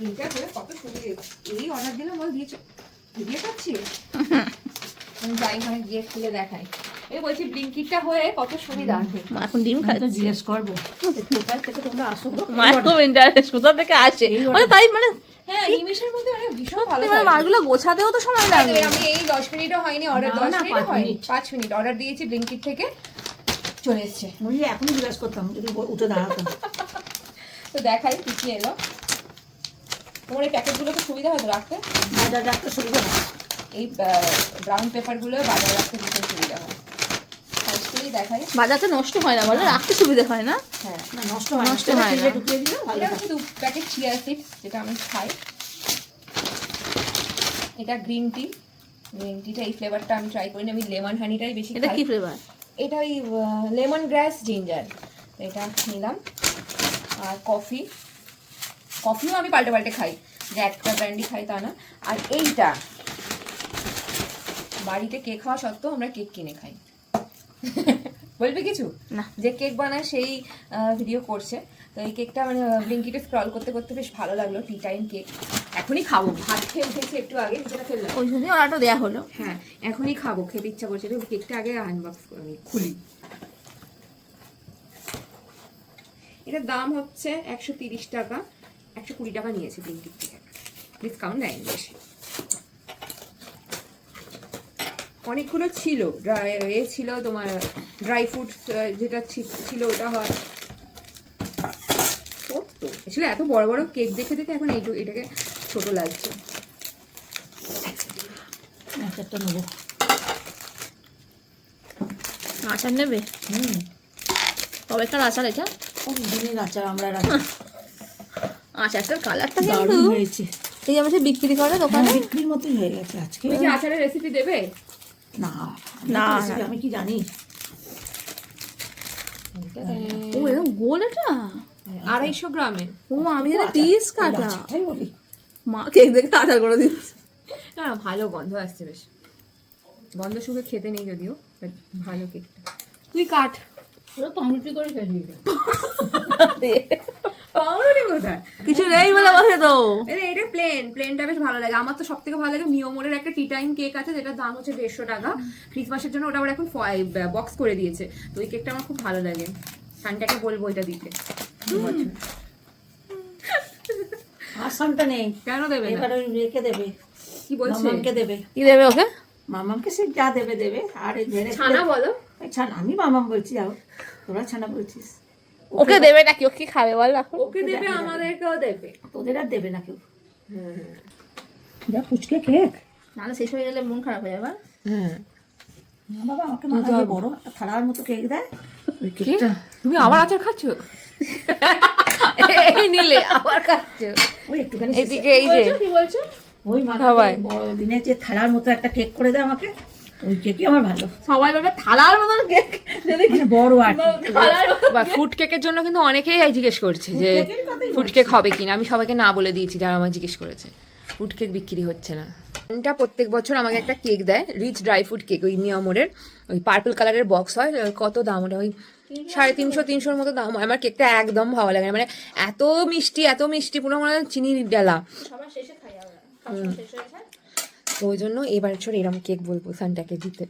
এইটা করে কত সুবিধে, এই অর্ডার দিলাম বল দিয়েছে, ভিডিও করছি আমি যাই ওখানে গিয়ে খুলে দেখাই। এই বলছি ব্লিঙ্কিটটা হয়ে কত সুবিধা আছে। এখন ডিম খাই তো জিজ্ঞেস করবো কোথায় থেকে তোমরা আসো গো? মায়ের খুব ইন্টারেস্ট কোথা থেকে আসে মানে তাই মানে হ্যাঁ নিমেষের মধ্যে অনেক ভীষণ ভালো মানে মাছগুলো গোছাতেও তো সময় লাগে। আমি এই 10 মিনিটও হয়নি অর্ডার, না, 10 না, মিনিট 5 হয়নি, মিনিট। 5 মিনিট অর্ডার দিয়েছি ব্লিঙ্কিট থেকে, চলে এসছে। আমি এখনই জিজ্ঞেস করতাম যদি উঠে দাঁড়াতাম। তো দেখাই কি কি এলো। তোমার এই প্যাকেটগুলো তো সুবিধা হতো রাখতে, বাজার রাখতে সুবিধা হয়। এই ব্রাউন পেপারগুলো বাজারে রাখতে ভীষণ সুবিধা হয়। ফার্স্টেই দেখাই, বাজারটা নষ্ট হয় না বলে, রাখতে সুবিধা হয় না। হ্যাঁ না নষ্ট হয় নষ্ট হয় না। ফ্রিজে ঢুকিয়ে দিলে ভালো এটা থাকে। হচ্ছে 2 প্যাকেট চিয়া সিড, যেটা আমি খাই। এটা গ্রিন টি, গ্রিন টিটা এই ফ্লেভারটা আমি ট্রাই করিনি, আমি লেমন হানিটাই বেশি এটা খাই। কি ফ্লেভার? এটা ওই লেমন গ্রাস জিঞ্জার, এটা নিলাম। আর কফি, কফিও আমি পাল্টে পাল্টে খাই, যে একটা ব্র্যান্ডই খাই তা না। আর এইটা বাড়িতে কেক খাওয়া সত্ত্বেও আমরা কেক কিনে খাই। বলবি কিছু? না। যে কেক বানায় সেই ভিডিও করছে, তো এই কেকটা মানে ব্লিঙ্কিটে স্ক্রল করতে করতে বেশ ভালো লাগলো, টি টাইম কেক। এখনই খাবো, ভাত খেয়ে উঠেছি একটু আগে, যেটা ফেললাম। ওই জন্যই অর্ডারটা দেওয়া হলো। হ্যাঁ এখনই খাবো, খেতে ইচ্ছা করছে, তো কেকটা আগে আনবক্স করে নিই, খুলি। এটার দাম হচ্ছে 130 টাকা, 120 টাকা নিয়েছে ব্লিঙ্কিট থেকে, ডিসকাউন্ট দেয়নি বেশি। অনেকগুলো ছিল, এ ছিল তোমার ড্রাই ফ্রুট, যেটা ছিল ওটা হয় তো আসলে এত বড় বড় কেক দেখে দেখে এখন এটাকে ছোট লাগছে। একটা নেবো। আচার নেবে? তবেকার আচার এটা? দিনের আচার আমরা রাখি। আচারটার কালারটা দারুণ কিন্তু হয়েছে। এই আমার বিক্রি করে দোকানে। হ্যাঁ, বিক্রির মতোই হয়ে গেছে আজকে। তুমি কি আচারের রেসিপি দেবে? না না, recipe না। আমি কি জানি। ও এরকম গোল এটা? 250 গ্রামের। ও আমি এটা পিস কাটা। তাই বলি। মা কেক দেখে আচার করে দিচ্ছে। না না, ভালো গন্ধ আসছে বেশ, গন্ধ শুকে খেতে নেই যদিও, but ভালো কেকটা। তুই কাট। পুরো পাউরুটি করে ফেলি। পাউরুটি কোথায়? কিছু নেই বলে বসে তো। এটা প্লেনটা বেশ ভালো লাগে। আমার তো সব থেকে ভালো লাগে মিওমোরের একটা টি টাইম কেক আছে, যেটার দাম হচ্ছে 150 টাকা। ক্রিসমাসের জন্য ওটা আবার এখন বক্স করে দিয়েছে, তো ওই কেকটা আমার খুব ভালো লাগে। সানটাকে বলবো এটা দিতে। আসামটা নেই। কেন দেবে না? এবার ওই রেখে দেবে। কি বলছে? মামামকে দেবে। কি দেবে ওকে? মামামকে সে যা দেবে দেবে। আর এই ঝেড়ে ছানা বলো। ছানা, আমি মামাম বলছি, যাও তোরা ছানা বলছিস। ওকে দেবে নাকি? ও কি খাবে বল এখন? ওকে দেবে, আমাদেরকেও দেবে। তোদের আর দেবে না কেউ। যা ফুচকে কেক। নাহলে শেষ হয়ে গেলে মন খারাপ হয়ে যাবে। হ্যাঁ না বাবা, আমাকে মাথা দিয়ে বড় একটা থালার মতো কেক দেয়। ওই কেকটা তুমি আবার আচার খাচ্ছো? এই নিলে আবার খাচ্ছে। ওই একটুখানি এদিকে এই যে কি বলছো? ওই মাথা খাওয়াই। দিনে যে থালার মতো একটা কেক করে দেয় আমাকে, ওই কেকই আমার ভালো। সবাই ভাবে থালার মতন কেক যদি মানে বড় আর কি। বা ফুড কেকের জন্য কিন্তু অনেকেই জিজ্ঞেস করছে যে কেকের কথাই ফুড কেক হবে কিনা। আমি সবাইকে না বলে দিয়েছি যারা আমার জিজ্ঞেস করেছে, ফুড কেক বিক্রি হচ্ছে না। এটা প্রত্যেক বছর আমাকে একটা কেক দেয়, রিচ ড্রাই ফ্রুট কেক, ওই মিয়ামোরের, ওই পার্পল কালারের বক্স হয়। কত দাম ওটা? ওই 350-300 মতো দাম হয়। আমার কেকটা একদম ভালো লাগে না, মানে এত মিষ্টি পুরো মনে হয় চিনির ডালা। সবার শেষে খাই আমরা। সব শেষ হয়ে যায়। তো ওই জন্য এবার এরম কেক বলবো সানটাকে দিতে।